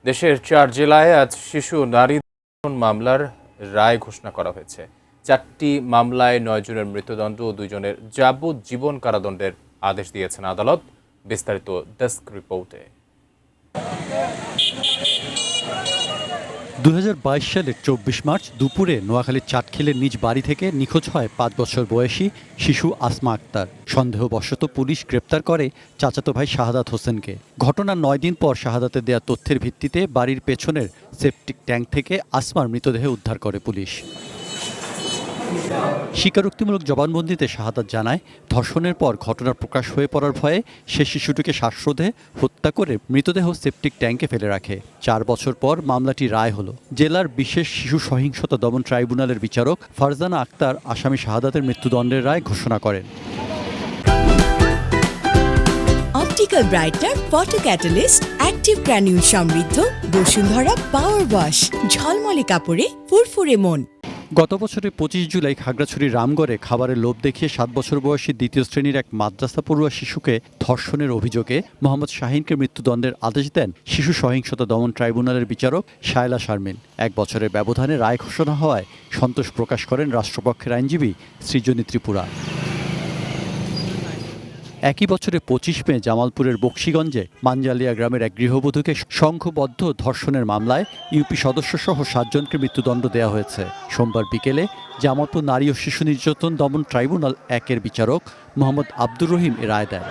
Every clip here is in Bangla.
দেশের 4 জেলায় আজ শিশু নারী ধর্ষণ মামলার রায় ঘোষণা করা হয়েছে। 4টি মামলায় 9 জনের মৃত্যুদণ্ড ও 2 জনের যাবজ্জীবন কারাদণ্ডের আদেশ দিয়েছেন আদালত। বিস্তারিত ডেস্ক রিপোর্টে। 2022 সালের 24 মার্চ দুপুরে নোয়াখালীর চাটখিলের নিজ বাড়ি থেকে নিখোঁজ হয় 5 বছর বয়সী শিশু আসমা আক্তার। সন্দেহবশত পুলিশ গ্রেপ্তার করে চাচাতো ভাই শাহাদাত হোসেনকে। ঘটনার 9 দিন পর শাহাদাতের দেয়া তথ্যের ভিত্তিতে বাড়ির পেছনের সেপটিক ট্যাঙ্ক থেকে আসমার মৃতদেহ উদ্ধার করে পুলিশ। স্বীকারোক্তিমূলক জবানবন্দিতে শাহাদাত জানায়, ধর্ষণের পর ঘটনার প্রকাশ হয়ে পড়ার ভয়ে সে শিশুটিকে শ্বাসরোধে হত্যা করে মৃতদেহ সেপটিক ট্যাঙ্কে ফেলে রাখে। 4 বছর পর মামলাটি রায় হলো। জেলার বিশেষ শিশু সহিংসতা দমন ট্রাইব্যুনালের বিচারক ফারজানা আক্তার আসামি শাহাদাতের মৃত্যুদণ্ডের রায় ঘোষণা করেন। Optical brightener, photo catalyst, active granule সমৃদ্ধ বসুন্ধরা পাওয়ার ওয়াশ, ঝলমলে কাপড়ে ফুরফুরে মন। গত বছরের 25 জুলাই খাগড়াছড়ির রামগড়ে খাবারের লোভ দেখিয়ে 7 বছর বয়সী দ্বিতীয় শ্রেণীর এক মাদ্রাসা পড়ুয়া শিশুকে ধর্ষণের অভিযোগে মোহাম্মদ শাহিনকে মৃত্যুদণ্ডের আদেশ দেন শিশু সহিংসতা দমন ট্রাইব্যুনালের বিচারক শায়লা শারমিন। 1 বছরের ব্যবধানে রায় ঘোষণা হওয়ায় সন্তোষ প্রকাশ করেন রাষ্ট্রপক্ষের আইনজীবী সৃজনী ত্রিপুরা। একই বছরে 25 মে জামালপুরের বক্সিগঞ্জে মানজালিয়া গ্রামের এক গৃহবধূকে সংঘবদ্ধ ধর্ষণের মামলায় ইউপি সদস্যসহ 7 জনকে মৃত্যুদণ্ড দেওয়া হয়েছে। সোমবার বিকেলে জামালপুর নারী ও শিশু নির্যাতন দমন ট্রাইব্যুনাল 1-এর বিচারক মোহাম্মদ আব্দুর রহিম এ রায় দেন।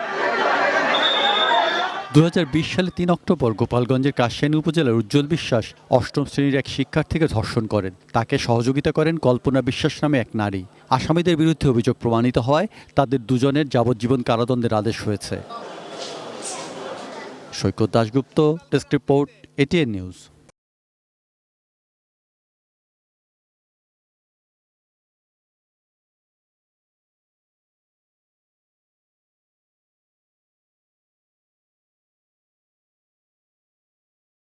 2020 সালে 3 অক্টোবর গোপালগঞ্জের কাশিয়ানী উপজেলার উজ্জ্বল বিশ্বাস 8ম শ্রেণীর এক শিক্ষার্থীকে ধর্ষণ করেন। তাকে সহযোগিতা করেন কল্পনা বিশ্বাস নামে এক নারী। আসামিদের বিরুদ্ধে অভিযোগ প্রমাণিত হওয়ায় তাদের দুজনের যাবজ্জীবন কারাদণ্ডের আদেশ হয়েছে। Saikat Dasgupta, desk report, ATN news.